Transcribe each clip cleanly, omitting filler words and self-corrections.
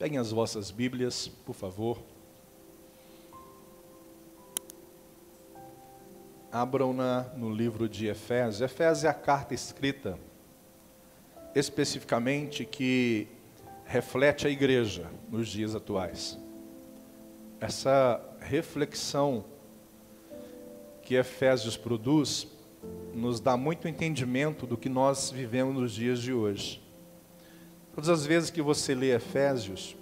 Peguem as vossas Bíblias, por favor. Abram-na no livro de Efésios. Efésios é a carta escrita, especificamente, que reflete a igreja nos dias atuais. Essa reflexão que Efésios produz nos dá muito entendimento do que nós vivemos nos dias de hoje. Todas as vezes que você lê Efésios,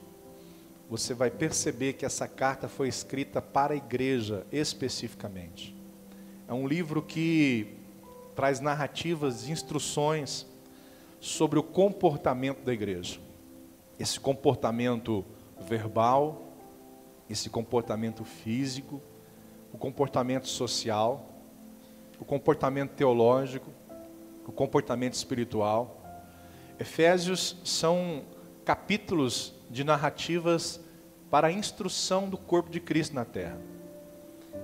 você vai perceber que essa carta foi escrita para a igreja especificamente. É um livro que traz narrativas e instruções sobre o comportamento da igreja. Esse comportamento verbal, esse comportamento físico, o comportamento social, o comportamento teológico, o comportamento espiritual. Efésios são capítulos de narrativas para a instrução do corpo de Cristo na terra.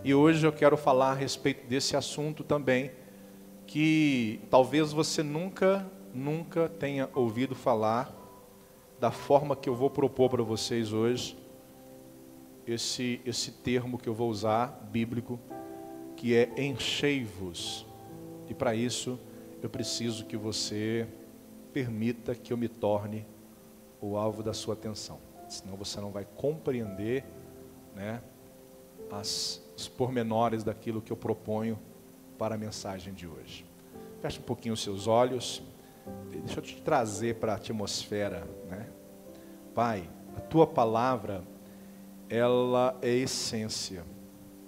E hoje eu quero falar a respeito desse assunto também, que talvez você nunca tenha ouvido falar da forma que eu vou propor para vocês hoje, esse termo que eu vou usar, bíblico, que é enchei-vos. E para isso eu preciso que você permita que eu me torne o alvo da sua atenção. Senão você não vai compreender, né, os pormenores daquilo que eu proponho para a mensagem de hoje. Feche um pouquinho os seus olhos. Deixa eu te trazer para a atmosfera, né? Pai, a tua palavra, ela é essência.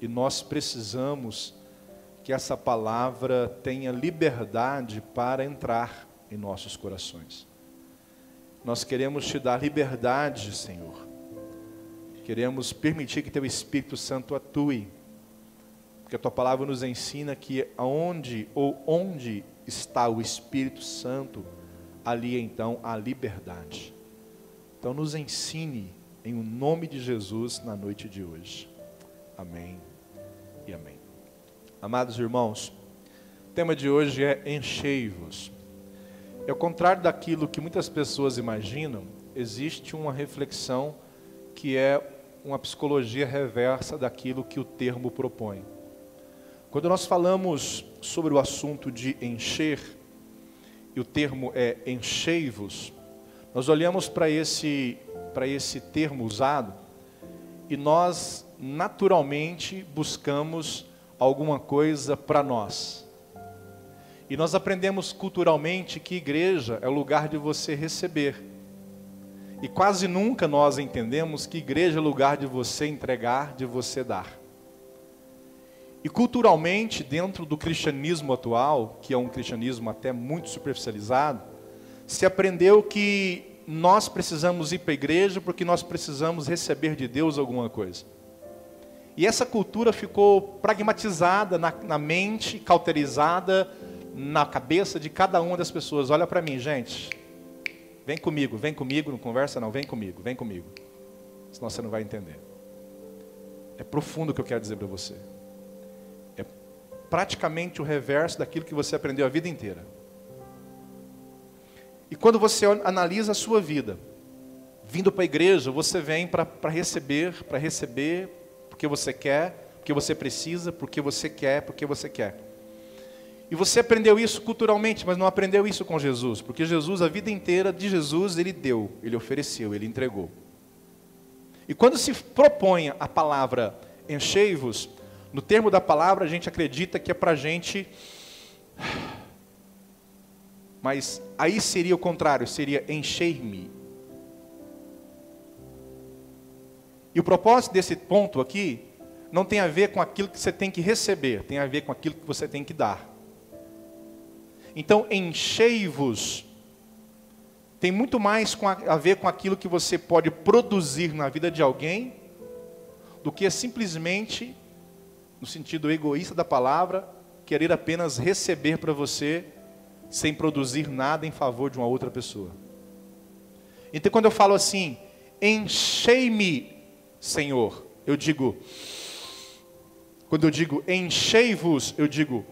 E nós precisamos que essa palavra tenha liberdade para entrar em nossos corações. Nós queremos te dar liberdade, Senhor. Queremos permitir que teu Espírito Santo atue. Porque a tua palavra nos ensina que onde está o Espírito Santo, ali então há liberdade. Então nos ensine em o nome de Jesus na noite de hoje. Amém e amém. Amados irmãos, o tema de hoje é enchei-vos. Ao contrário daquilo que muitas pessoas imaginam, existe uma reflexão que é uma psicologia reversa daquilo que o termo propõe. Quando nós falamos sobre o assunto de encher, e o termo é enchei-vos, nós olhamos para esse termo usado e nós naturalmente buscamos alguma coisa para nós. E nós aprendemos culturalmente que igreja é o lugar de você receber. E quase nunca nós entendemos que igreja é o lugar de você entregar, de você dar. E culturalmente, dentro do cristianismo atual, que é um cristianismo até muito superficializado, se aprendeu que nós precisamos ir para a igreja porque nós precisamos receber de Deus alguma coisa. E essa cultura ficou pragmatizada na mente, cauterizada na cabeça de cada uma das pessoas. Olha para mim, gente. Vem comigo, não conversa não, vem comigo. Senão você não vai entender. É profundo o que eu quero dizer para você. É praticamente o reverso daquilo que você aprendeu a vida inteira. E quando você analisa a sua vida, vindo para a igreja, você vem para receber, porque você quer, porque você precisa, porque você quer. E você aprendeu isso culturalmente, mas não aprendeu isso com Jesus. Porque Jesus, a vida inteira de Jesus, Ele deu, Ele ofereceu, Ele entregou. E quando se propõe a palavra enchei-vos, no termo da palavra a gente acredita que é para a gente... Mas aí seria o contrário, seria encher-me. E o propósito desse ponto aqui não tem a ver com aquilo que você tem que receber, tem a ver com aquilo que você tem que dar. Então, enchei-vos tem muito mais a ver com aquilo que você pode produzir na vida de alguém do que simplesmente, no sentido egoísta da palavra, querer apenas receber para você sem produzir nada em favor de uma outra pessoa. Então, quando eu falo assim, enchei-me, Senhor, quando eu digo enchei-vos, eu digo.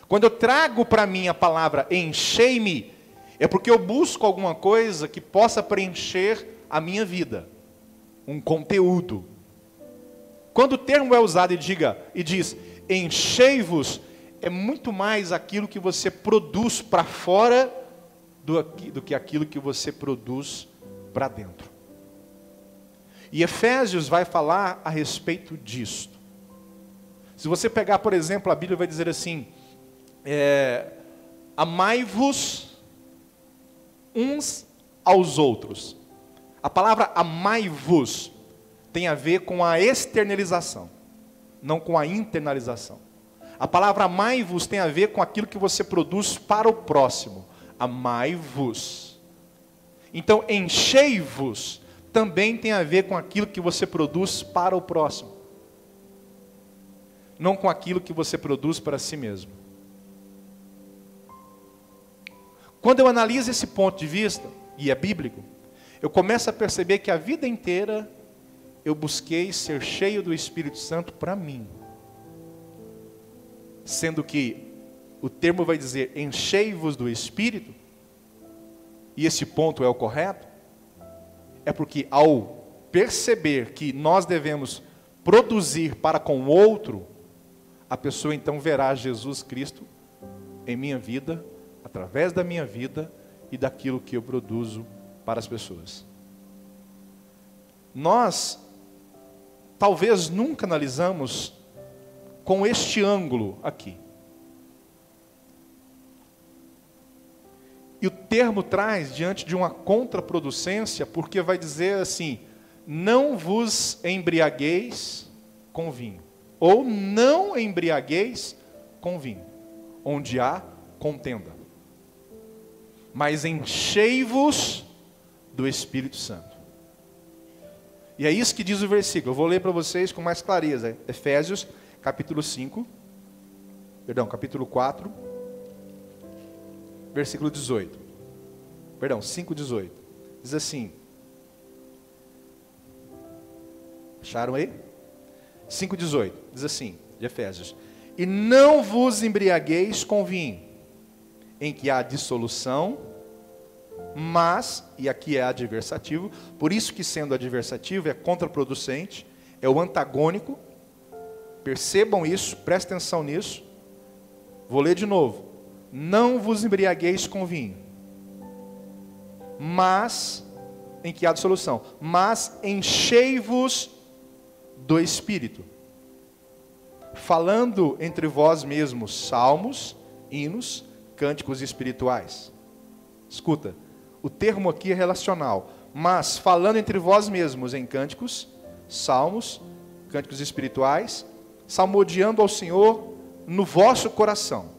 Quando eu trago para mim a palavra enchei-me, É porque eu busco alguma coisa que possa preencher a minha vida, um conteúdo. Quando o termo é usado e diz, enchei-vos, é muito mais aquilo que você produz para fora do que aquilo que você produz para dentro. E Efésios vai falar a respeito disto. Se você pegar, por exemplo, a Bíblia vai dizer assim, amai-vos uns aos outros. A palavra amai-vos tem a ver com a externalização, não com a internalização. A palavra amai-vos tem a ver com aquilo que você produz para o próximo. Amai-vos. Então, enchei-vos também tem a ver com aquilo que você produz para o próximo, não com aquilo que você produz para si mesmo. Quando eu analiso esse ponto de vista, e é bíblico, eu começo a perceber que a vida inteira eu busquei ser cheio do Espírito Santo para mim. Sendo que o termo vai dizer, enchei-vos do Espírito, e esse ponto é o correto, é porque ao perceber que nós devemos produzir para com o outro, a pessoa então verá Jesus Cristo em minha vida, através da minha vida e daquilo que eu produzo para as pessoas. Nós talvez nunca analisamos com este ângulo aqui. E o termo traz diante de uma contraproducência, porque vai dizer assim, não vos embriagueis com vinho, ou não embriagueis com vinho, onde há contenda, mas enchei-vos do Espírito Santo. E é isso que diz o versículo, eu vou ler para vocês com mais clareza, Efésios capítulo 4, versículo 18. 5:18. Diz assim. Acharam aí? 5:18. Diz assim, de Efésios. E não vos embriagueis com vinho, em que há dissolução, mas, e aqui é adversativo, por isso que sendo adversativo é contraproducente, é o antagônico. Percebam isso, prestem atenção nisso. Vou ler de novo. Não vos embriagueis com vinho, mas, em que há dissolução, mas enchei-vos do Espírito, falando entre vós mesmos salmos, hinos, cânticos espirituais. Escuta, o termo aqui é relacional, mas falando entre vós mesmos em cânticos, salmos, cânticos espirituais, salmodiando ao Senhor no vosso coração,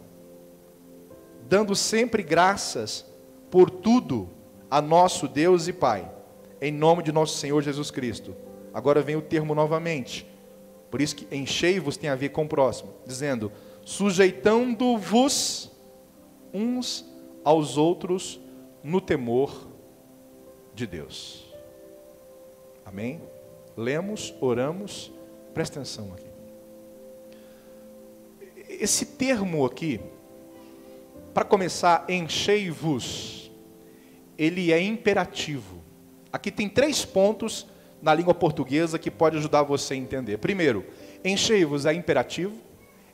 dando sempre graças por tudo a nosso Deus e Pai, em nome de nosso Senhor Jesus Cristo. Agora vem o termo novamente, por isso que enchei-vos tem a ver com o próximo, dizendo, sujeitando-vos uns aos outros no temor de Deus. Amém? Lemos, oramos, presta atenção aqui. Esse termo aqui, para começar, enchei-vos, ele é imperativo. Aqui tem 3 pontos na língua portuguesa que pode ajudar você a entender. Primeiro, enchei-vos é imperativo,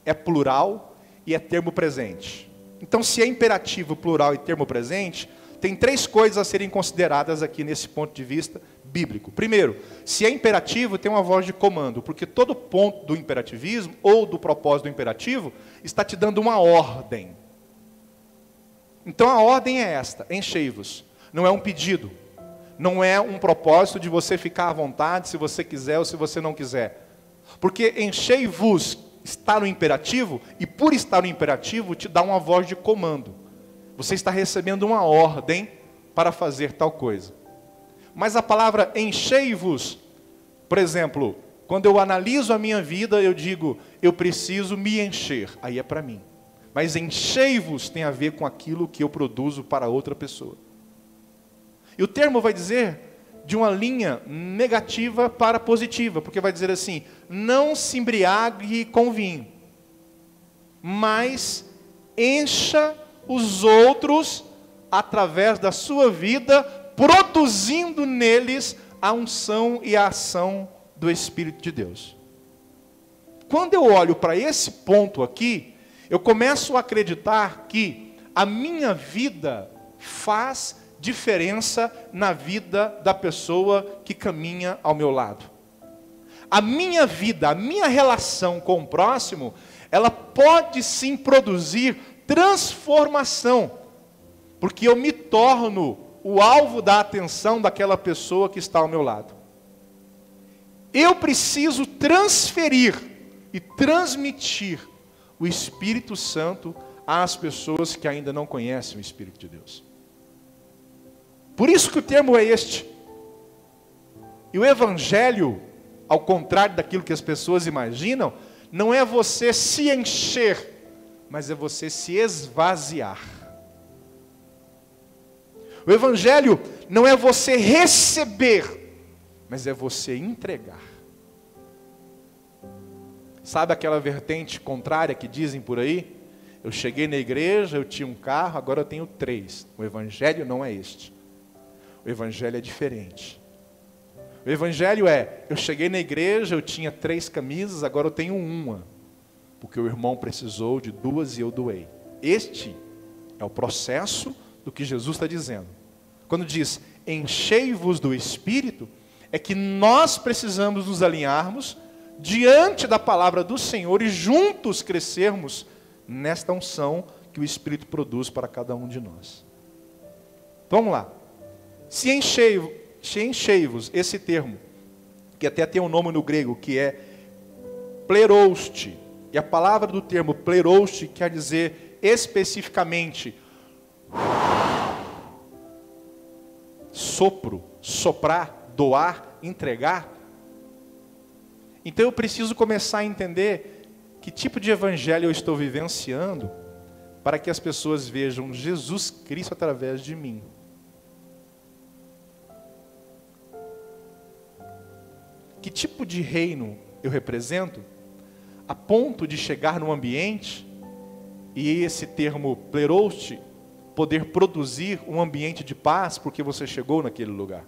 é plural e é termo presente. Então, se é imperativo, plural e termo presente, tem 3 coisas a serem consideradas aqui nesse ponto de vista bíblico. Primeiro, se é imperativo, tem uma voz de comando, porque todo ponto do imperativismo, ou do propósito do imperativo, está te dando uma ordem. Então a ordem é esta, enchei-vos. Não é um pedido, não é um propósito de você ficar à vontade, se você quiser ou se você não quiser. Porque enchei-vos está no imperativo, e por estar no imperativo, te dá uma voz de comando. Você está recebendo uma ordem para fazer tal coisa. Mas a palavra enchei-vos, por exemplo, quando eu analiso a minha vida, eu digo, eu preciso me encher, aí é para mim. Mas enchei-vos tem a ver com aquilo que eu produzo para outra pessoa. E o termo vai dizer de uma linha negativa para positiva, porque vai dizer assim, não se embriague com vinho, mas encha os outros através da sua vida, produzindo neles a unção e a ação do Espírito de Deus. Quando eu olho para esse ponto aqui, eu começo a acreditar que a minha vida faz diferença na vida da pessoa que caminha ao meu lado. A minha vida, a minha relação com o próximo, ela pode sim produzir transformação, porque eu me torno o alvo da atenção daquela pessoa que está ao meu lado. Eu preciso transferir e transmitir o Espírito Santo às pessoas que ainda não conhecem o Espírito de Deus. Por isso que o termo é este. E o Evangelho, ao contrário daquilo que as pessoas imaginam, não é você se encher, mas é você se esvaziar. O Evangelho não é você receber, mas é você entregar. Sabe aquela vertente contrária que dizem por aí? Eu cheguei na igreja, eu tinha um carro, agora eu tenho 3. O Evangelho não é este. O Evangelho é diferente. O Evangelho é, eu cheguei na igreja, eu tinha 3 camisas, agora eu tenho 1. Porque o irmão precisou de 2 e eu doei. Este é o processo do que Jesus está dizendo. Quando diz, enchei-vos do Espírito, é que nós precisamos nos alinharmos diante da palavra do Senhor e juntos crescermos nesta unção que o Espírito produz para cada um de nós. Vamos lá. Se enchei-vos, esse termo, que até tem um nome no grego, que é plerouste, e a palavra do termo plerouste quer dizer especificamente sopro, soprar, doar, entregar. Então eu preciso começar a entender que tipo de evangelho eu estou vivenciando para que as pessoas vejam Jesus Cristo através de mim. Que tipo de reino eu represento, a ponto de chegar num ambiente, e esse termo plerouste, poder produzir um ambiente de paz, porque você chegou naquele lugar.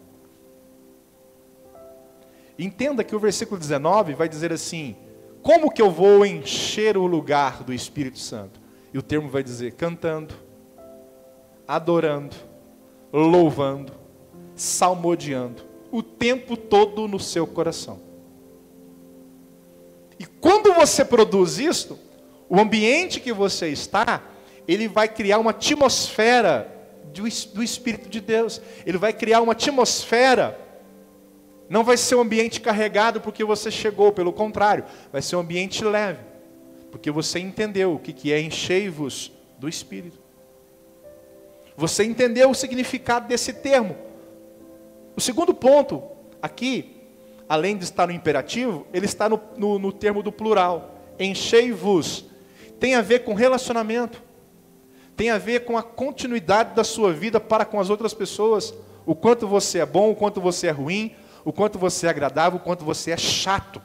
Entenda que o versículo 19 vai dizer assim, como que eu vou encher o lugar do Espírito Santo? E o termo vai dizer, cantando, adorando, louvando, salmodiando, o tempo todo no seu coração. E quando você produz isto, o ambiente que você está, ele vai criar uma atmosfera do Espírito de Deus. Ele vai criar uma atmosfera, não vai ser um ambiente carregado porque você chegou, pelo contrário, vai ser um ambiente leve, porque você entendeu o que é enchei-vos do Espírito. Você entendeu o significado desse termo. O segundo ponto, aqui, além de estar no imperativo, ele está no termo do plural. Enchei-vos. Tem a ver com relacionamento. Tem a ver com a continuidade da sua vida para com as outras pessoas. O quanto você é bom, o quanto você é ruim, o quanto você é agradável, o quanto você é chato.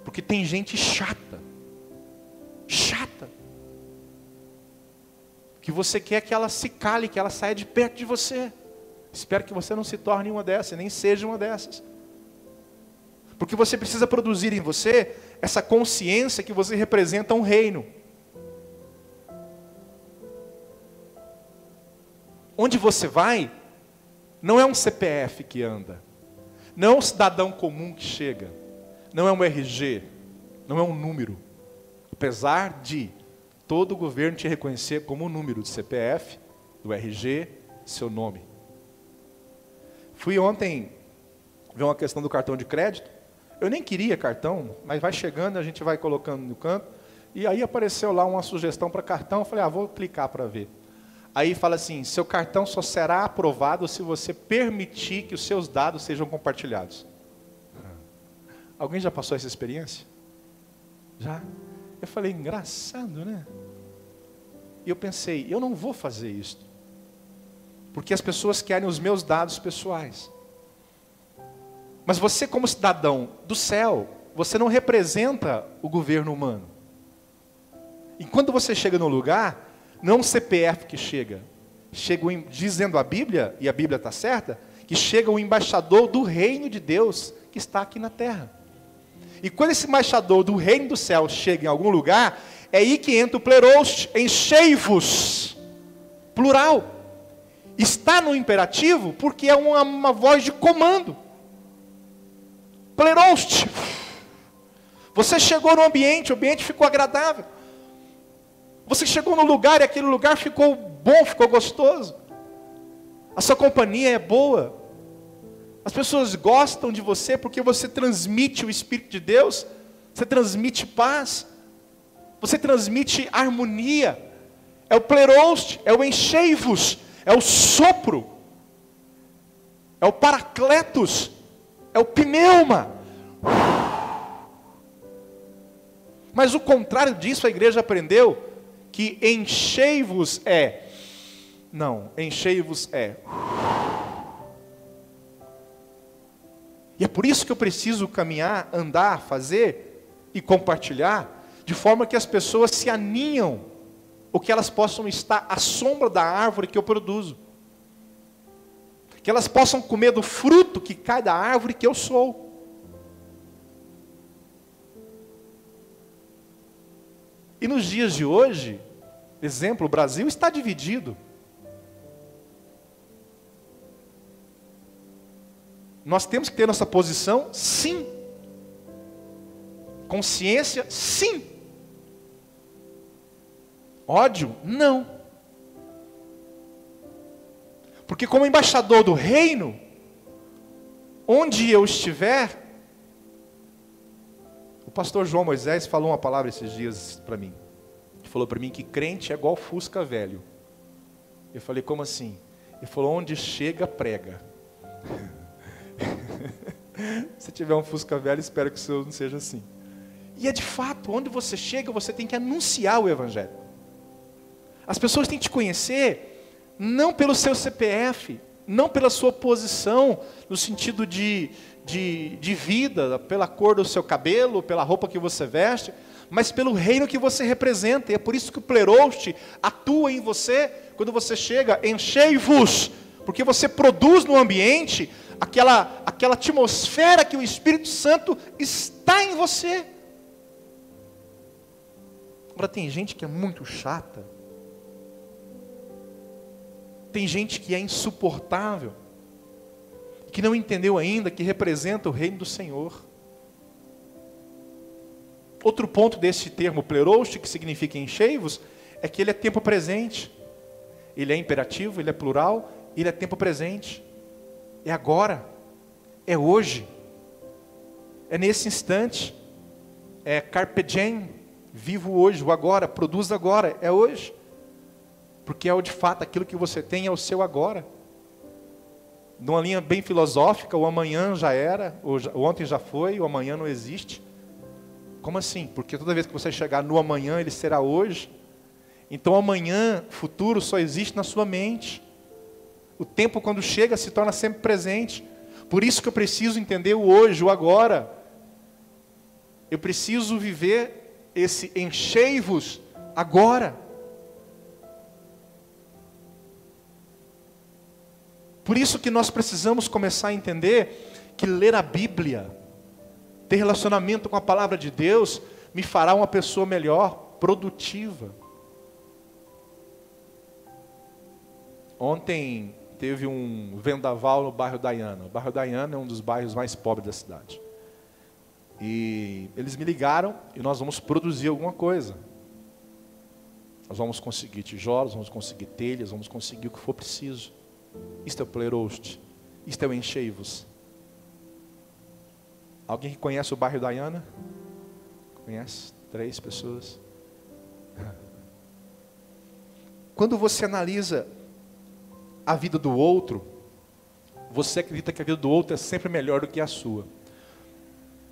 Porque tem gente chata. Chata. Que você quer que ela se cale, que ela saia de perto de você. Espero que você não se torne uma dessas, nem seja uma dessas. Porque você precisa produzir em você essa consciência que você representa um reino. Onde você vai, não é um CPF que anda. Não é um cidadão comum que chega. Não é um RG. Não é um número. Apesar de todo o governo te reconhecer como um número de CPF, do RG, seu nome. Fui ontem ver uma questão do cartão de crédito. Eu nem queria cartão, mas vai chegando, a gente vai colocando no canto. E aí apareceu lá uma sugestão para cartão. Eu falei, vou clicar para ver. Aí fala assim, seu cartão só será aprovado se você permitir que os seus dados sejam compartilhados. Alguém já passou essa experiência? Já? Eu falei, engraçado, né? E eu pensei, eu não vou fazer isso. Porque as pessoas querem os meus dados pessoais. Mas você, como cidadão do céu, você não representa o governo humano. E quando você chega no lugar, Não é um CPF que chega. Dizendo a Bíblia, e a Bíblia está certa, que chega o embaixador do reino de Deus que está aqui na terra. E quando esse embaixador do reino do céu chega em algum lugar, é aí que entra o pleros, enchei-vos, plural. Está no imperativo porque é uma voz de comando. Pleros. Você chegou no ambiente, o ambiente ficou agradável. Você chegou no lugar e aquele lugar ficou bom, ficou gostoso. A sua companhia é boa. As pessoas gostam de você porque você transmite o Espírito de Deus. Você transmite paz. Você transmite harmonia. É o pleros, é o enchei-vos, é o sopro. É o paracletos, é o pneuma. Mas o contrário disso a igreja aprendeu, que enchei-vos é. Não, enchei-vos é. E é por isso que eu preciso caminhar, andar, fazer e compartilhar, de forma que as pessoas se aninham, ou que elas possam estar à sombra da árvore que eu produzo. Que elas possam comer do fruto que cai da árvore que eu sou. E nos dias de hoje, exemplo, o Brasil está dividido. Nós temos que ter nossa posição, sim. Consciência, sim. Ódio, não. Porque como embaixador do reino, onde eu estiver, o pastor João Moisés falou uma palavra esses dias para mim. Ele falou para mim que crente é igual Fusca velho. Eu falei, como assim? Ele falou, onde chega, prega. Se tiver um Fusca velho, espero que o seu não seja assim. E é de fato, onde você chega, você tem que anunciar o Evangelho. As pessoas têm que te conhecer, não pelo seu CPF, não pela sua posição, no sentido de vida, pela cor do seu cabelo, pela roupa que você veste, mas pelo reino que você representa. E é por isso que o pleros atua em você, quando você chega, enchei-vos, porque você produz no ambiente aquela atmosfera que o Espírito Santo está em você. Agora tem gente que é muito chata, tem gente que é insuportável, que não entendeu ainda que representa o reino do Senhor. Outro ponto desse termo pleros, que significa enchei-vos, é que ele é tempo presente. Ele é imperativo, ele é plural, ele é tempo presente. É agora, é hoje, é nesse instante, é carpe diem, vivo hoje, o agora, produz agora, é hoje. Porque é de fato aquilo que você tem é o seu agora. Numa linha bem filosófica, o amanhã já era, o ontem já foi, o amanhã não existe. Como assim? Porque toda vez que você chegar no amanhã, ele será hoje. Então amanhã, futuro, só existe na sua mente. O tempo quando chega se torna sempre presente. Por isso que eu preciso entender o hoje, o agora. Eu preciso viver esse enchei-vos agora. Por isso que nós precisamos começar a entender que ler a Bíblia, ter relacionamento com a palavra de Deus, me fará uma pessoa melhor, produtiva. Ontem teve um vendaval no bairro Dayana. O bairro Dayana é um dos bairros mais pobres da cidade. E eles me ligaram e nós vamos produzir alguma coisa. Nós vamos conseguir tijolos, vamos conseguir telhas, vamos conseguir o que for preciso. Isto é o pleros, isto é o enchei-vos. Alguém que conhece o bairro Dayana? Conhece? 3 pessoas. Quando você analisa a vida do outro, você acredita que a vida do outro é sempre melhor do que a sua.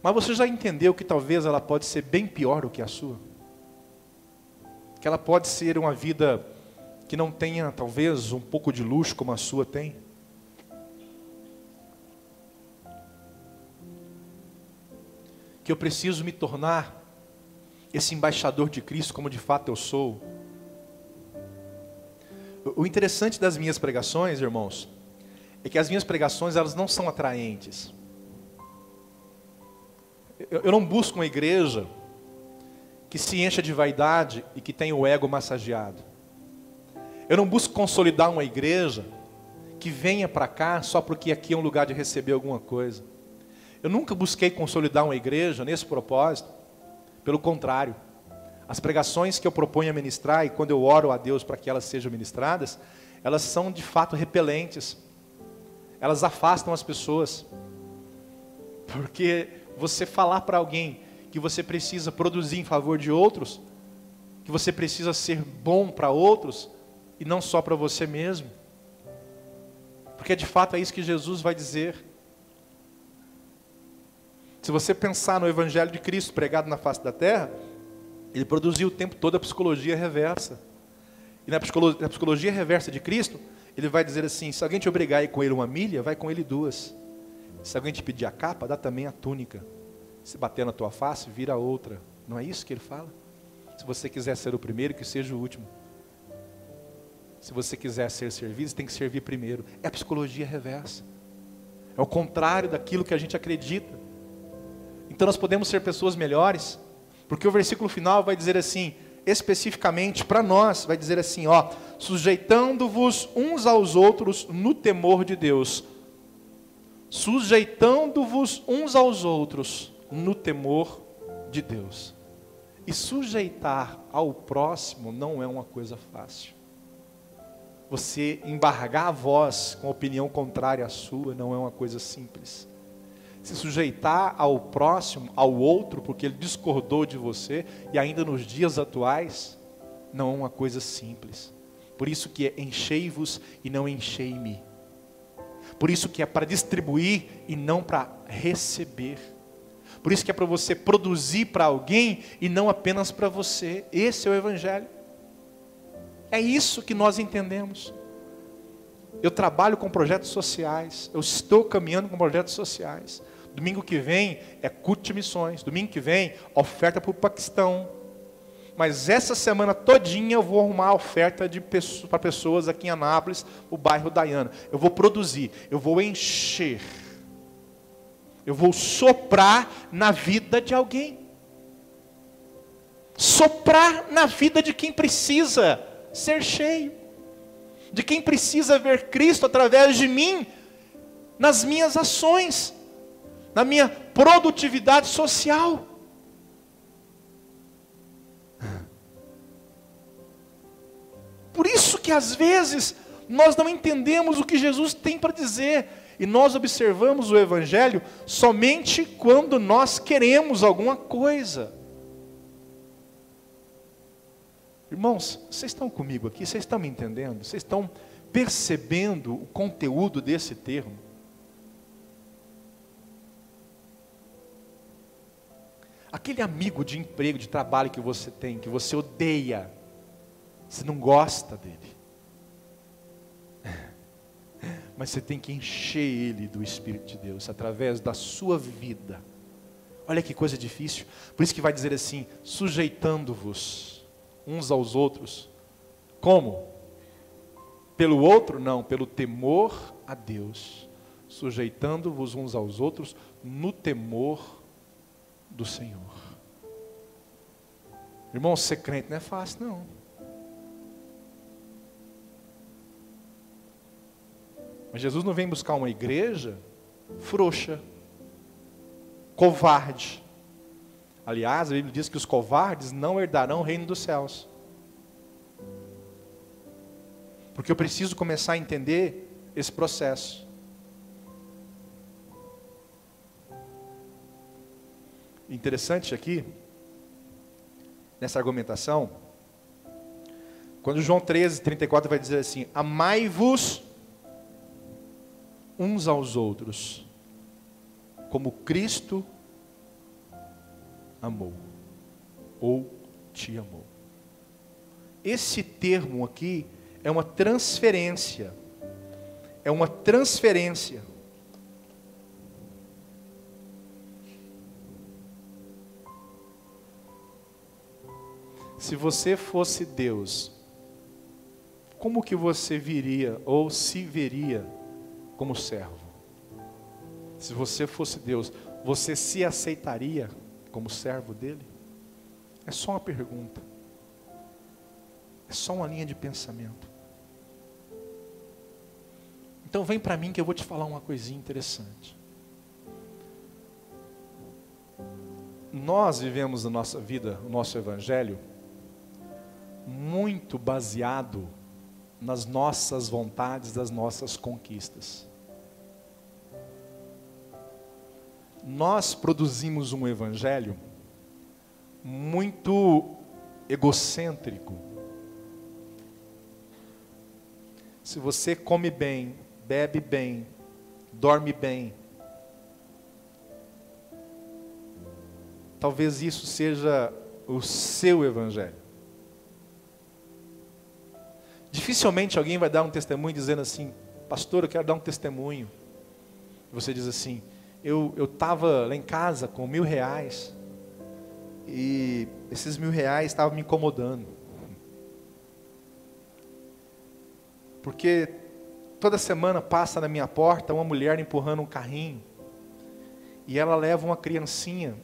Mas você já entendeu que talvez ela pode ser bem pior do que a sua? Que ela pode ser uma vida que não tenha talvez um pouco de luxo como a sua tem? Que eu preciso me tornar esse embaixador de Cristo como de fato eu sou. O interessante das minhas pregações, irmãos, é que as minhas pregações, elas não são atraentes. Eu não busco uma igreja que se encha de vaidade e que tenha o ego massageado. Eu não busco consolidar uma igreja que venha para cá só porque aqui é um lugar de receber alguma coisa. Eu nunca busquei consolidar uma igreja nesse propósito. Pelo contrário, as pregações que eu proponho a ministrar, e quando eu oro a Deus para que elas sejam ministradas, elas são de fato repelentes. Elas afastam as pessoas. Porque você falar para alguém que você precisa produzir em favor de outros, que você precisa ser bom para outros, e não só para você mesmo. Porque de fato é isso que Jesus vai dizer. Se você pensar no Evangelho de Cristo pregado na face da terra, ele produziu o tempo todo a psicologia reversa. E na psicologia reversa de Cristo, ele vai dizer assim: se alguém te obrigar a ir com ele 1 milha, vai com ele 2. Se alguém te pedir a capa, dá também a túnica. Se bater na tua face, vira a outra. Não é isso que ele fala? Se você quiser ser o primeiro, que seja o último. Se você quiser ser servido, você tem que servir primeiro. É a psicologia reversa. É o contrário daquilo que a gente acredita. Então nós podemos ser pessoas melhores, porque o versículo final vai dizer assim, especificamente para nós, vai dizer assim, ó, sujeitando-vos uns aos outros no temor de Deus. Sujeitando-vos uns aos outros no temor de Deus. E sujeitar ao próximo não é uma coisa fácil. Você embargar a voz com a opinião contrária à sua não é uma coisa simples. Se sujeitar ao próximo, ao outro, porque ele discordou de você, e ainda nos dias atuais, não é uma coisa simples. Por isso que é enchei-vos e não enchei-me. Por isso que é para distribuir e não para receber. Por isso que é para você produzir para alguém e não apenas para você. Esse é o Evangelho. É isso que nós entendemos. Eu trabalho com projetos sociais. Eu estou caminhando com projetos sociais. Domingo que vem é culto de missões. Domingo que vem, oferta para o Paquistão. Mas essa semana todinha eu vou arrumar oferta para pessoas aqui em Anápolis, o bairro Dayana. Eu vou produzir, eu vou encher. Eu vou soprar na vida de alguém. Soprar na vida de quem precisa ser cheio. De quem precisa ver Cristo através de mim, nas minhas ações, na minha produtividade social. Por isso que às vezes nós não entendemos o que Jesus tem para dizer. E nós observamos o Evangelho somente quando nós queremos alguma coisa. Irmãos, vocês estão comigo aqui? Vocês estão me entendendo? Vocês estão percebendo o conteúdo desse termo? Aquele amigo de emprego, de trabalho que você tem, que você odeia, você não gosta dele. Mas você tem que encher ele do Espírito de Deus, através da sua vida. Olha que coisa difícil. Por isso que vai dizer assim, sujeitando-vos uns aos outros. Como? Pelo outro? Não, pelo temor a Deus. Sujeitando-vos uns aos outros no temor do Senhor. Irmão, ser crente não é fácil, não. Mas Jesus não vem buscar uma igreja frouxa, covarde. Aliás, a Bíblia diz que os covardes não herdarão o reino dos céus. Porque eu preciso começar a entender esse processo. Interessante aqui, nessa argumentação, quando João 13:34 vai dizer assim, amai-vos uns aos outros, como Cristo amou, ou te amou. Esse termo aqui é uma transferência. É uma transferência. Se você fosse Deus, como que você viria ou se veria como servo? Se você fosse Deus, você se aceitaria como servo dele? É só uma pergunta. É só uma linha de pensamento. Então vem para mim que eu vou te falar uma coisinha interessante. Nós vivemos a nossa vida, o nosso evangelho, muito baseado nas nossas vontades, das nossas conquistas. Nós produzimos um evangelho muito egocêntrico. Se você come bem, bebe bem, dorme bem, talvez isso seja o seu evangelho. Dificilmente alguém vai dar um testemunho dizendo assim: pastor, eu quero dar um testemunho. Você diz assim: eu estava lá em casa com R$1.000 e esses R$1.000 estavam me incomodando. Porque toda semana passa na minha porta uma mulher empurrando um carrinho e ela leva uma criancinha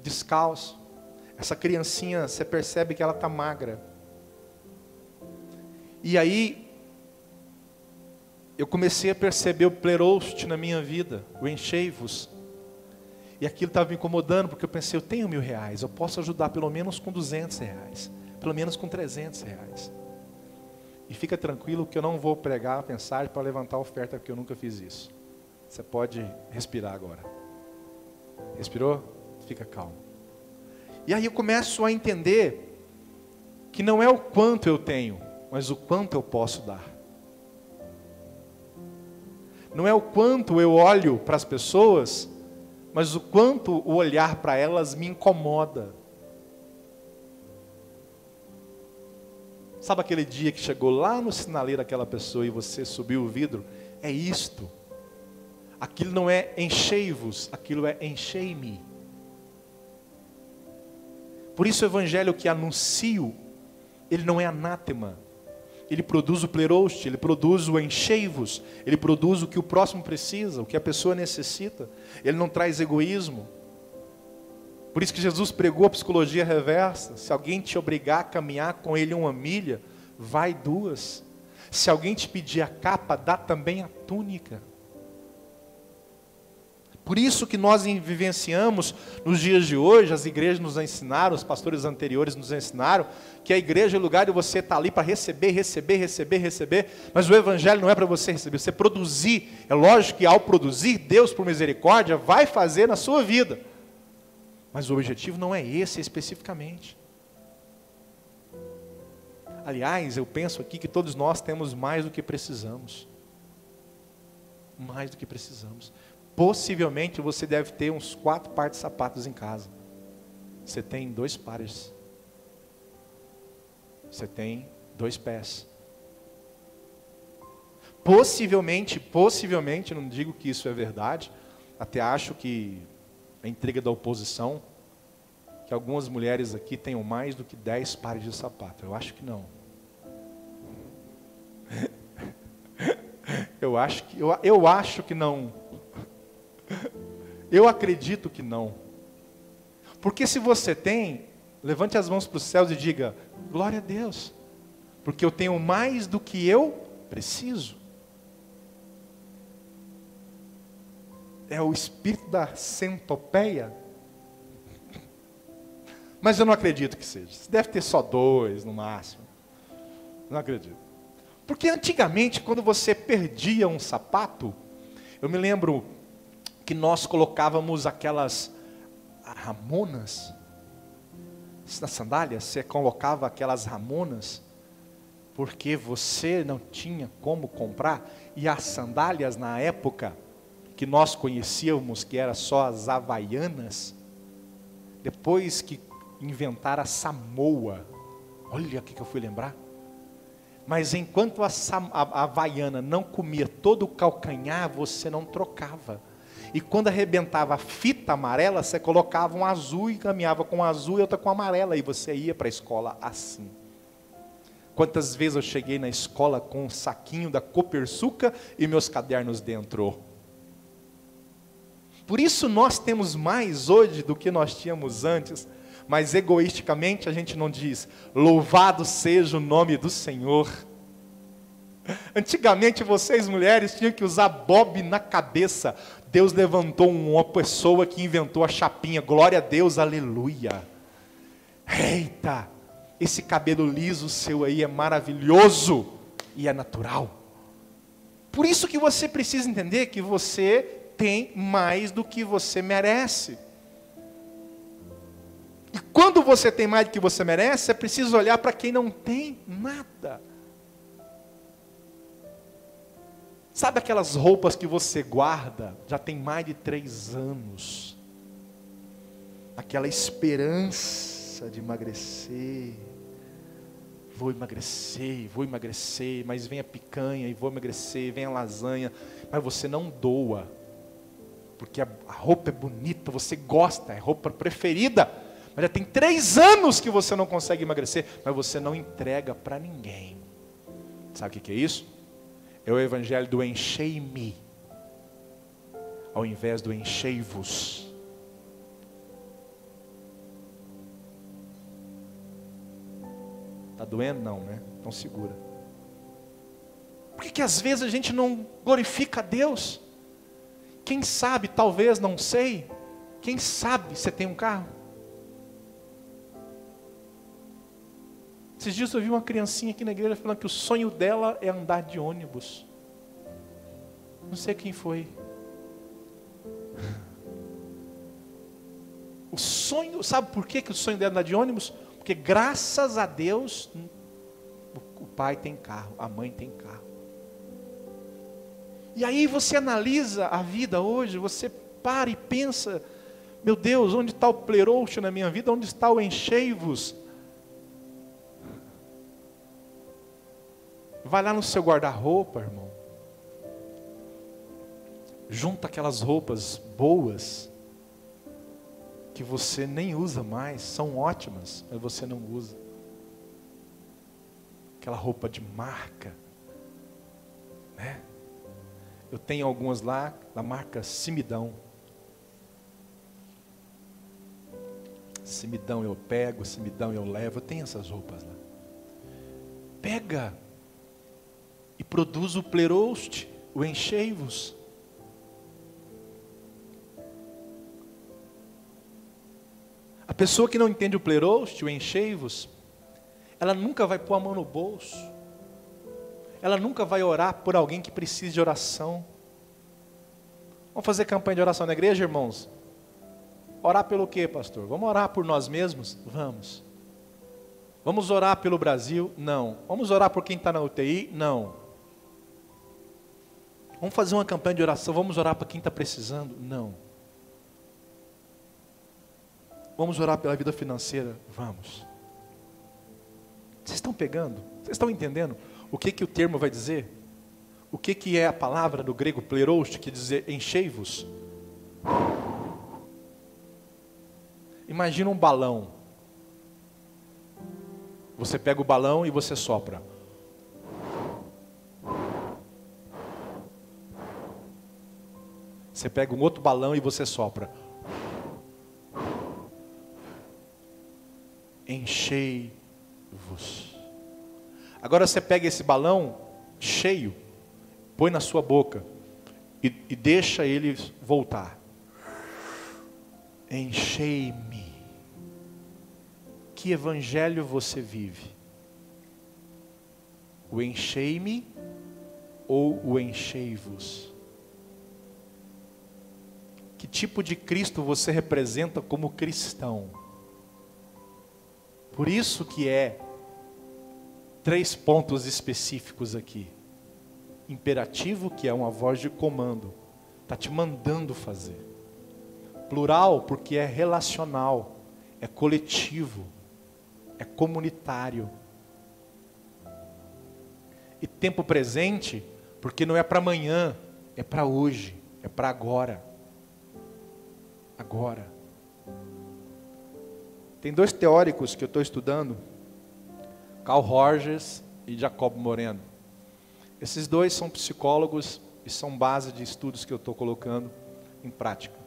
descalço. Essa criancinha, você percebe que ela está magra. E aí, eu comecei a perceber o plerostes na minha vida, o enchei-vos. E aquilo estava me incomodando, porque eu pensei, eu tenho R$1.000, eu posso ajudar pelo menos com R$200, pelo menos com R$300. E fica tranquilo que eu não vou pregar a mensagem para levantar a oferta, porque eu nunca fiz isso. Você pode respirar agora. Respirou? Fica calmo. E aí eu começo a entender que não é o quanto eu tenho, mas o quanto eu posso dar. Não é o quanto eu olho para as pessoas, mas o quanto o olhar para elas me incomoda. Sabe aquele dia que chegou lá no sinaleiro aquela pessoa e você subiu o vidro? É isto. Aquilo não é enchei-vos, aquilo é enchei-me. Por isso o evangelho que anuncio, ele não é anátema. Ele produz o plerostes, ele produz o enchei-vos, ele produz o que o próximo precisa, o que a pessoa necessita. Ele não traz egoísmo. Por isso que Jesus pregou a psicologia reversa. Se alguém te obrigar a caminhar com ele 1 milha, vai 2. Se alguém te pedir a capa, dá também a túnica. Por isso que nós vivenciamos nos dias de hoje, as igrejas nos ensinaram, os pastores anteriores nos ensinaram, que a igreja é o lugar de você estar ali para receber, mas o evangelho não é para você receber, você produzir. É lógico que ao produzir, Deus, por misericórdia, vai fazer na sua vida. Mas o objetivo não é esse especificamente. Aliás, eu penso aqui que todos nós temos mais do que precisamos. Mais do que precisamos. Possivelmente você deve ter uns 4 pares de sapatos em casa. Você tem 2 pares. Você tem 2 pés. Possivelmente, não digo que isso é verdade, até acho que a intriga da oposição, que algumas mulheres aqui tenham mais do que 10 pares de sapato. Eu acho que não. Eu acho que não. Eu acredito que não. Porque se você tem, levante as mãos para os céus e diga: glória a Deus, porque eu tenho mais do que eu preciso. É o espírito da centopeia. Mas eu não acredito que seja. Você deve ter só 2 no máximo. Não acredito. Porque antigamente, quando você perdia um sapato, eu me lembro que nós colocávamos aquelas ramonas na sandália. Você colocava aquelas ramonas porque você não tinha como comprar. E as sandálias na época que nós conhecíamos, que era só as havaianas, depois que inventaram a samoa, olha o que eu fui lembrar. Mas enquanto a havaiana não comia todo o calcanhar, você não trocava. E quando arrebentava a fita amarela, você colocava um azul e caminhava com um azul e outra com amarela. E você ia para a escola assim. Quantas vezes eu cheguei na escola com um saquinho da Copersuca e meus cadernos dentro. Por isso nós temos mais hoje do que nós tínhamos antes. Mas egoisticamente a gente não diz, louvado seja o nome do Senhor. Antigamente vocês mulheres tinham que usar bob na cabeça. Deus levantou uma pessoa que inventou a chapinha. Glória a Deus, aleluia. Eita, esse cabelo liso seu aí é maravilhoso e é natural. Por isso que você precisa entender que você tem mais do que você merece. E quando você tem mais do que você merece, é preciso olhar para quem não tem nada. Sabe aquelas roupas que você guarda, já tem mais de 3 anos? Aquela esperança de emagrecer. Vou emagrecer, mas vem a picanha e vou emagrecer, vem a lasanha. Mas você não doa. Porque a roupa é bonita, você gosta, é a roupa preferida. Mas já tem 3 anos que você não consegue emagrecer, mas você não entrega para ninguém. Sabe o que é isso? É o evangelho do enchei-me, ao invés do enchei-vos. Está doendo? Não, né? Então segura. Por que às vezes a gente não glorifica a Deus? Quem sabe, talvez, não sei. Quem sabe você tem um carro? Esses dias eu vi uma criancinha aqui na igreja falando que o sonho dela é andar de ônibus. Não sei quem foi. O sonho, sabe por que o sonho dela é andar de ônibus? Porque graças a Deus, o pai tem carro, a mãe tem carro. E aí você analisa a vida hoje, você para e pensa, meu Deus, onde está o plerosco na minha vida? Onde está o enchei-vos? Vai lá no seu guarda-roupa, irmão. Junta aquelas roupas boas, que você nem usa mais, são ótimas, mas você não usa. Aquela roupa de marca, né? Eu tenho algumas lá, da marca Simidão. Simidão eu pego, Simidão eu levo, eu tenho essas roupas lá. Pega e produz o plerosco, o enchei-vos. A pessoa que não entende o plerosco, o enchei-vos, ela nunca vai pôr a mão no bolso. Ela nunca vai orar por alguém que precise de oração. Vamos fazer campanha de oração na igreja, irmãos? Orar pelo quê, pastor? Vamos orar por nós mesmos? Vamos. Vamos orar pelo Brasil? Não. Vamos orar por quem está na UTI? Não. Vamos fazer uma campanha de oração, vamos orar para quem está precisando? Não. Vamos orar pela vida financeira? Vamos. Vocês estão pegando? Vocês estão entendendo o que o termo vai dizer? O que é a palavra do grego plerosco, que diz enchei-vos? Imagina um balão. Você pega o balão e você sopra. Você pega um outro balão e você sopra. Enchei-vos. Agora você pega esse balão cheio, põe na sua boca e deixa ele voltar. Enchei-me. Que evangelho você vive? O enchei-me ou o enchei-vos? Que tipo de Cristo você representa como cristão? Por isso que 3 pontos específicos aqui. Imperativo, que é uma voz de comando, está te mandando fazer. Plural, porque é relacional, é coletivo, é comunitário. E tempo presente, porque não é para amanhã, é para hoje, é para agora. Agora. Tem 2 teóricos que eu estou estudando. Carl Rogers e Jacob Moreno. Esses dois são psicólogos e são base de estudos que eu estou colocando em prática.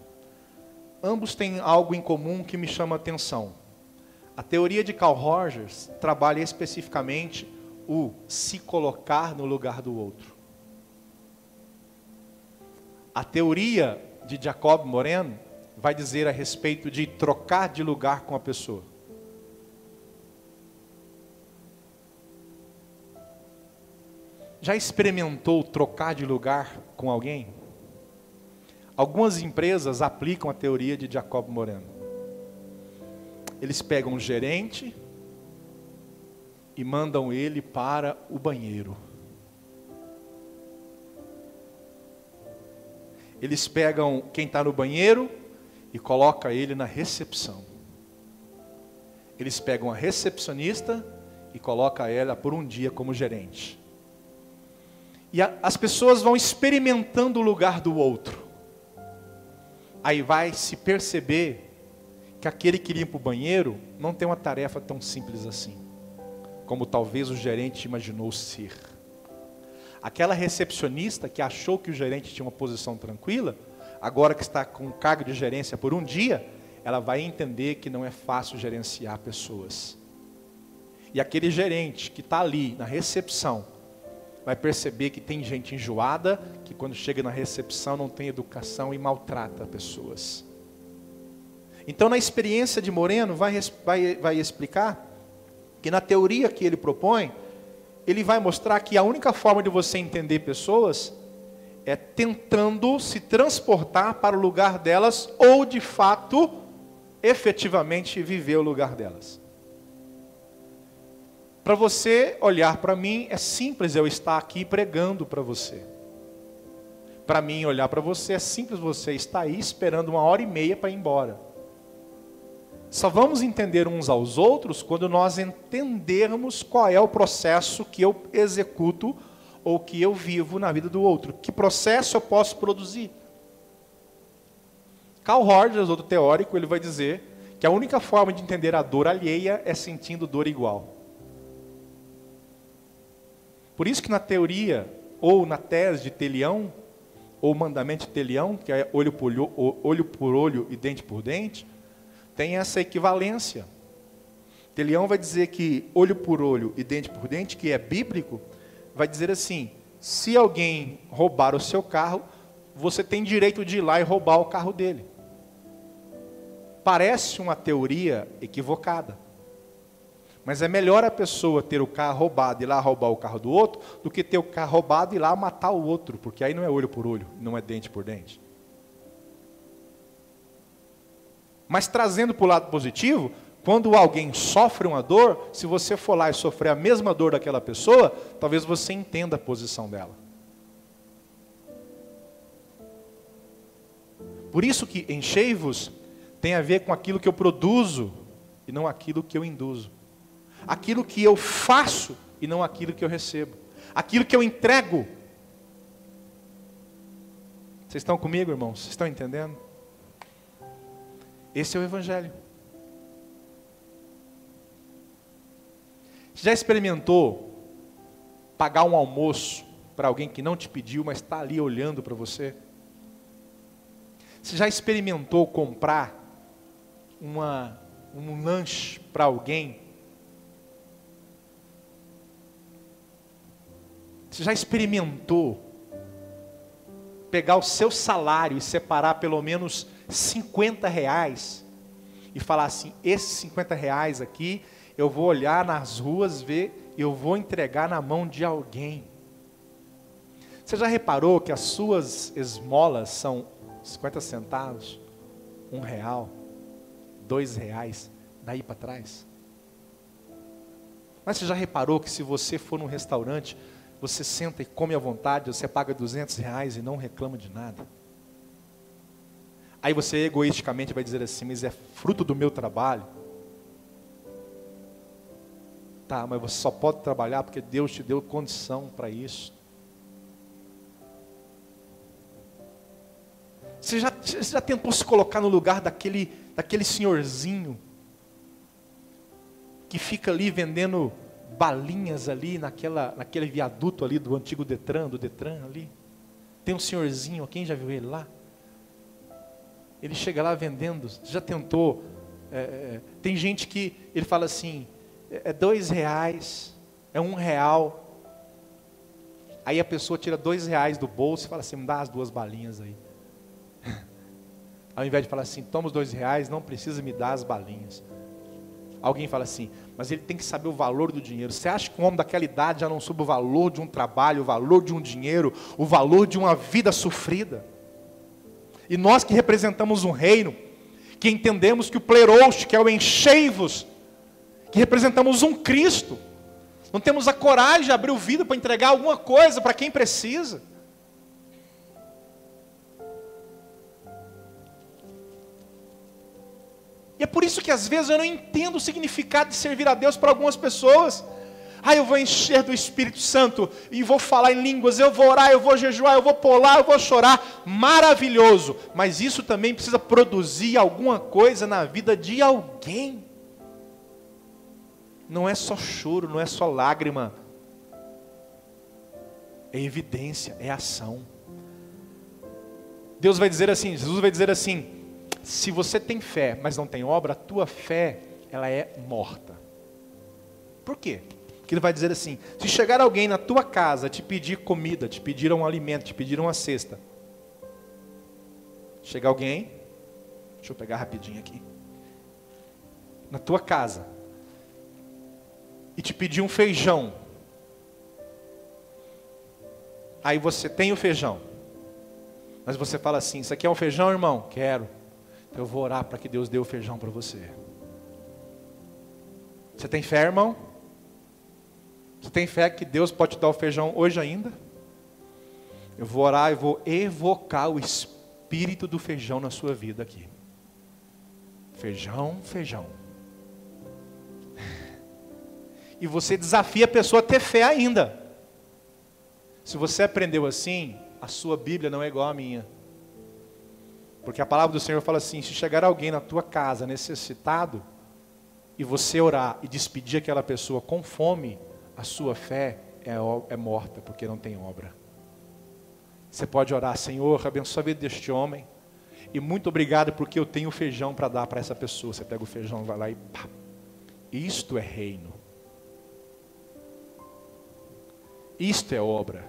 Ambos têm algo em comum que me chama a atenção. A teoria de Carl Rogers trabalha especificamente o se colocar no lugar do outro. A teoria de Jacob Moreno vai dizer a respeito de trocar de lugar com a pessoa. Já experimentou trocar de lugar com alguém? Algumas empresas aplicam a teoria de Jacob Moreno. Eles pegam um gerente e mandam ele para o banheiro. Eles pegam quem está no banheiro e colocam ele na recepção. Eles pegam a recepcionista e colocam ela por um dia como gerente. E as pessoas vão experimentando o lugar do outro. Aí vai se perceber que aquele que limpa o banheiro não tem uma tarefa tão simples assim, como talvez o gerente imaginou ser. Aquela recepcionista que achou que o gerente tinha uma posição tranquila, agora que está com cargo de gerência por um dia, ela vai entender que não é fácil gerenciar pessoas. E aquele gerente que está ali na recepção, vai perceber que tem gente enjoada, que quando chega na recepção não tem educação e maltrata pessoas. Então, na experiência de Moreno, vai explicar que na teoria que ele propõe, ele vai mostrar que a única forma de você entender pessoas é tentando se transportar para o lugar delas ou, de fato, efetivamente viver o lugar delas. Para você olhar para mim, é simples eu estar aqui pregando para você. Para mim olhar para você, é simples você estar aí esperando 1h30 para ir embora. Só vamos entender uns aos outros quando nós entendermos qual é o processo que eu executo ou que eu vivo na vida do outro. Que processo eu posso produzir? Carl Rogers, outro teórico, ele vai dizer que a única forma de entender a dor alheia é sentindo dor igual. Por isso que na teoria, ou na tese de Telião, ou mandamento de Telião, que é olho por olho e dente por dente, tem essa equivalência. Telião vai dizer que olho por olho e dente por dente, que é bíblico, vai dizer assim: se alguém roubar o seu carro, você tem direito de ir lá e roubar o carro dele. Parece uma teoria equivocada. Mas é melhor a pessoa ter o carro roubado e ir lá roubar o carro do outro, do que ter o carro roubado e ir lá matar o outro, porque aí não é olho por olho, não é dente por dente. Mas trazendo para o lado positivo, quando alguém sofre uma dor, se você for lá e sofrer a mesma dor daquela pessoa, talvez você entenda a posição dela. Por isso que enchei-vos tem a ver com aquilo que eu produzo e não aquilo que eu induzo. Aquilo que eu faço e não aquilo que eu recebo. Aquilo que eu entrego. Vocês estão comigo, irmãos? Vocês estão entendendo? Esse é o Evangelho. Você já experimentou pagar um almoço para alguém que não te pediu, mas está ali olhando para você? Você já experimentou comprar um lanche para alguém? Você já experimentou pegar o seu salário e separar pelo menos R$50 e falar assim: esses R$50 aqui eu vou olhar nas ruas, ver, eu vou entregar na mão de alguém? Você já reparou que as suas esmolas são 50 centavos, R$1, R$2, daí para trás? Mas você já reparou que se você for num restaurante, você senta e come à vontade, você paga R$200 e não reclama de nada? Aí você egoisticamente vai dizer assim: mas é fruto do meu trabalho. Tá, mas você só pode trabalhar porque Deus te deu condição para isso. Você já tentou se colocar no lugar daquele senhorzinho que fica ali vendendo balinhas ali naquele viaduto ali do antigo Detran, ali. Tem um senhorzinho, quem já viu ele lá? Ele chega lá vendendo, já tentou. Tem gente que ele fala assim, é R$2, é R$1. Aí a pessoa tira R$2 do bolso e fala assim, me dá as 2 balinhas aí. Ao invés de falar assim, toma os R$2, não precisa me dar as balinhas. Alguém fala assim, mas ele tem que saber o valor do dinheiro. Você acha que um homem daquela idade já não soube o valor de um trabalho, o valor de um dinheiro, o valor de uma vida sofrida? E nós que representamos um reino, que entendemos que o plerostes, que é o enchei-vos, que representamos um Cristo, não temos a coragem de abrir o vidro para entregar alguma coisa para quem precisa. E é por isso que às vezes eu não entendo o significado de servir a Deus para algumas pessoas. Eu vou encher do Espírito Santo e vou falar em línguas, eu vou orar, eu vou jejuar, eu vou pular, eu vou chorar. Maravilhoso, mas isso também precisa produzir alguma coisa na vida de alguém. Não é só choro, não é só lágrima. É evidência, é ação. Deus vai dizer assim, Jesus vai dizer assim, se você tem fé, mas não tem obra, a tua fé, ela é morta. Por quê? Porque ele vai dizer assim, se chegar alguém na tua casa, te pedir comida, te pedir um alimento, te pedir uma cesta. Chega alguém, deixa eu pegar rapidinho aqui. Na tua casa, e te pedir um feijão. Aí você tem o feijão. Mas você fala assim, isso aqui é um feijão, irmão? Quero. Então eu vou orar para que Deus dê o feijão para você. Você tem fé, irmão? Você tem fé que Deus pode te dar o feijão hoje ainda? Eu vou orar e vou evocar o espírito do feijão na sua vida aqui. Feijão, feijão. E você desafia a pessoa a ter fé ainda. Se você aprendeu assim, a sua Bíblia não é igual à minha. Porque a palavra do Senhor fala assim, se chegar alguém na tua casa necessitado, e você orar e despedir aquela pessoa com fome, a sua fé é morta, porque não tem obra. Você pode orar, Senhor, abençoa a vida deste homem, e muito obrigado porque eu tenho feijão para dar para essa pessoa. Você pega o feijão, vai lá e pá. Isto é reino. Isto é obra.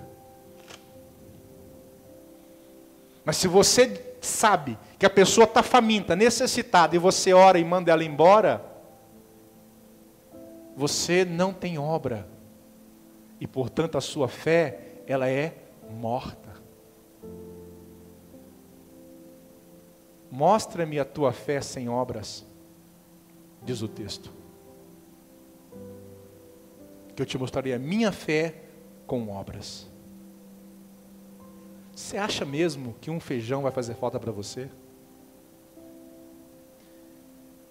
Mas se você sabe que a pessoa está faminta, necessitada, e você ora e manda ela embora, você não tem obra. E portanto a sua fé, ela é morta. Mostra-me a tua fé sem obras, diz o texto. Que eu te mostrarei a minha fé com obras. Você acha mesmo que um feijão vai fazer falta para você?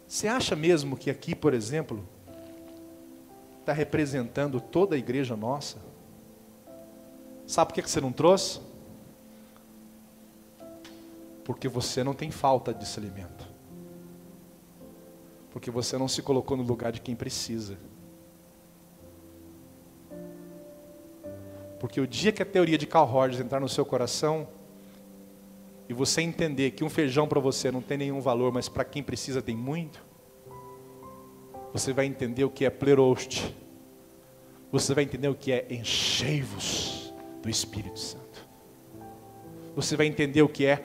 Você acha mesmo que aqui, por exemplo, está representando toda a igreja nossa? Sabe por que você não trouxe? Porque você não tem falta desse alimento. Porque você não se colocou no lugar de quem precisa. Porque o dia que a teoria de Carl Rogers entrar no seu coração, e você entender que um feijão para você não tem nenhum valor, mas para quem precisa tem muito, você vai entender o que é plerostes. Você vai entender o que é enchei-vos do Espírito Santo. Você vai entender o que é.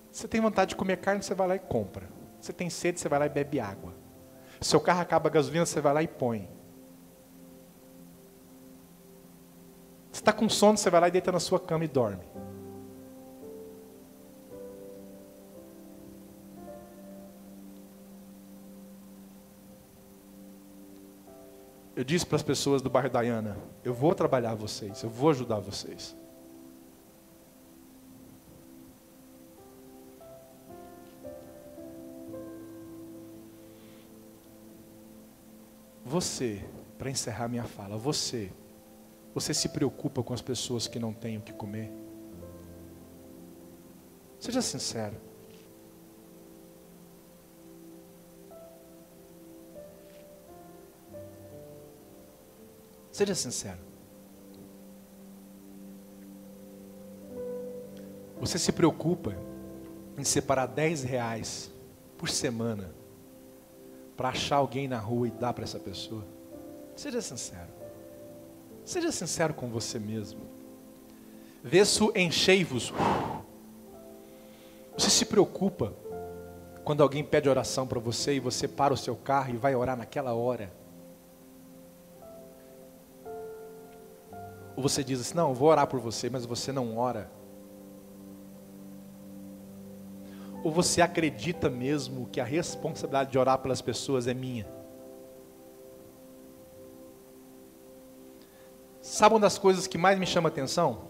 Você tem vontade de comer carne, você vai lá e compra. Você tem sede, você vai lá e bebe água. Seu carro acaba a gasolina, você vai lá e põe. Você está com sono, você vai lá e deita na sua cama e dorme. Eu disse para as pessoas do bairro Diana, eu vou trabalhar vocês, eu vou ajudar vocês. Você, para encerrar minha fala, você se preocupa com as pessoas que não têm o que comer? Seja sincero. Seja sincero. Você se preocupa em separar R$10 por semana para achar alguém na rua e dar para essa pessoa? Seja sincero. Seja sincero com você mesmo. Vesso enchei-vos. Você se preocupa quando alguém pede oração para você e você para o seu carro e vai orar naquela hora? Ou você diz assim, não, eu vou orar por você, mas você não ora? Ou você acredita mesmo que a responsabilidade de orar pelas pessoas é minha? Sabe uma das coisas que mais me chama a atenção?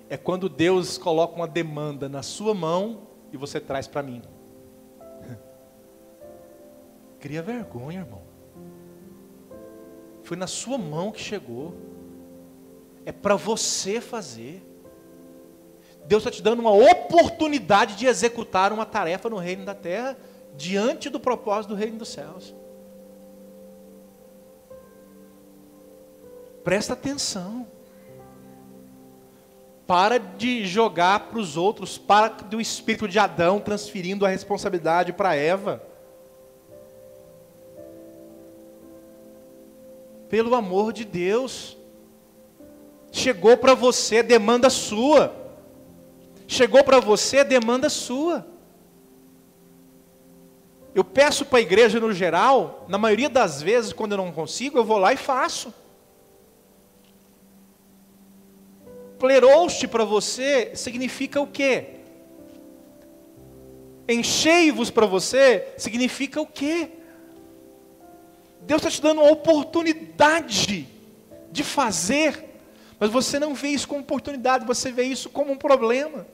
É quando Deus coloca uma demanda na sua mão e você traz para mim. Cria vergonha, irmão. Foi na sua mão que chegou. É para você fazer. Deus está te dando uma oportunidade de executar uma tarefa no reino da terra, diante do propósito do reino dos céus. Presta atenção. Para de jogar para os outros, para do espírito de Adão transferindo a responsabilidade para Eva. Pelo amor de Deus. Chegou para você, demanda sua. Chegou para você, demanda sua. Eu peço para a igreja no geral, na maioria das vezes, quando eu não consigo, eu vou lá e faço. Plerou-te para você significa o quê? Enchei-vos para você significa o quê? Deus está te dando uma oportunidade de fazer, mas você não vê isso como oportunidade, você vê isso como um problema.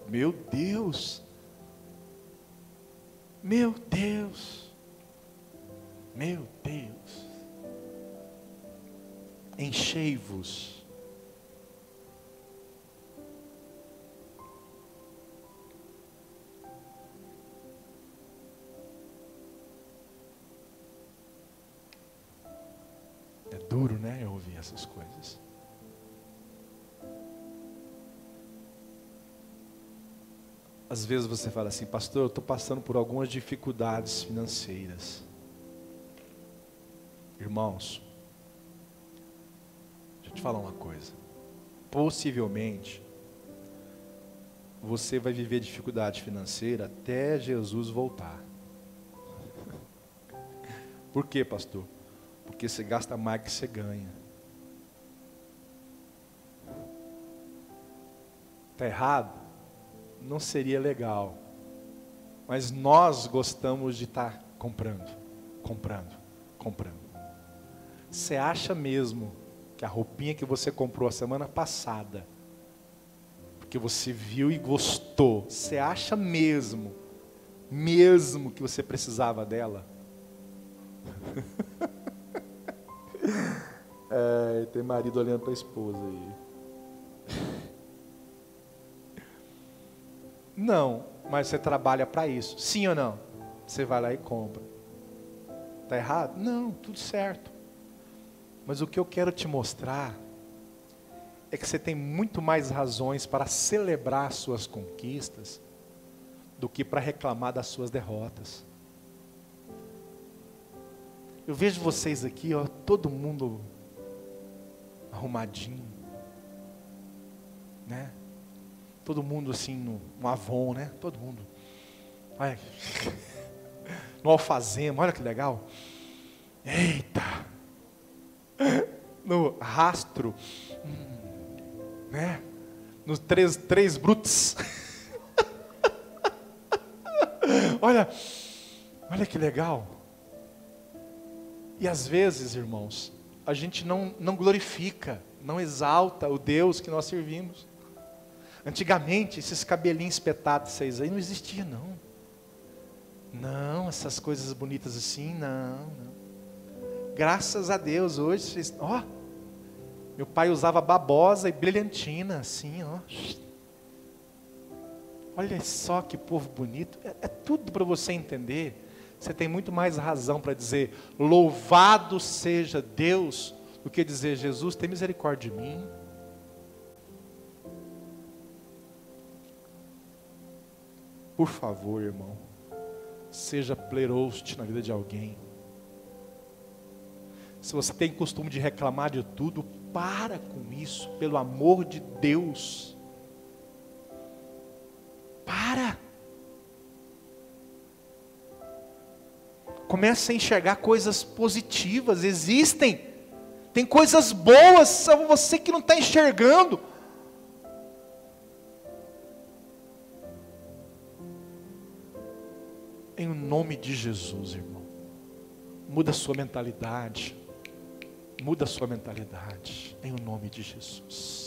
Meu Deus, meu Deus, meu Deus, enchei-vos. É duro, né, eu ouvir essas coisas. Às vezes você fala assim, pastor, eu estou passando por algumas dificuldades financeiras. Irmãos, deixa eu te falar uma coisa. Possivelmente, você vai viver dificuldade financeira até Jesus voltar. Por quê, pastor? Porque você gasta mais que você ganha. Está errado? Não seria legal. Mas nós gostamos de estar comprando. Você acha mesmo que a roupinha que você comprou a semana passada, porque você viu e gostou, você acha mesmo que você precisava dela? Tem marido olhando para a esposa aí. Não, mas você trabalha para isso. Sim ou não? Você vai lá e compra. Está errado? Não, tudo certo. Mas o que eu quero te mostrar é que você tem muito mais razões para celebrar suas conquistas do que para reclamar das suas derrotas. Eu vejo vocês aqui, ó, todo mundo arrumadinho, né? Todo mundo assim no Avon, né? Todo mundo. Olha, no Alfazema, olha que legal. Eita! No Rastro, né? Nos três Brutos. Olha que legal. E às vezes, irmãos, a gente não glorifica, não exalta o Deus que nós servimos. Antigamente, esses cabelinhos espetados vocês aí não existiam, não. Não, essas coisas bonitas assim, não. Graças a Deus, hoje vocês... Ó, meu pai usava babosa e brilhantina, assim, ó. Olha só que povo bonito. É tudo para você entender. você tem muito mais razão para dizer louvado seja Deus, do que dizer Jesus, tem misericórdia de mim. Por favor, irmão, seja pleiroste na vida de alguém. Se você tem costume de reclamar de tudo, para com isso, pelo amor de Deus. Para. Comece a enxergar coisas positivas, existem. Tem coisas boas, só você que não está enxergando. Em nome de Jesus, irmão. Muda a sua mentalidade. Muda a sua mentalidade. Em nome de Jesus.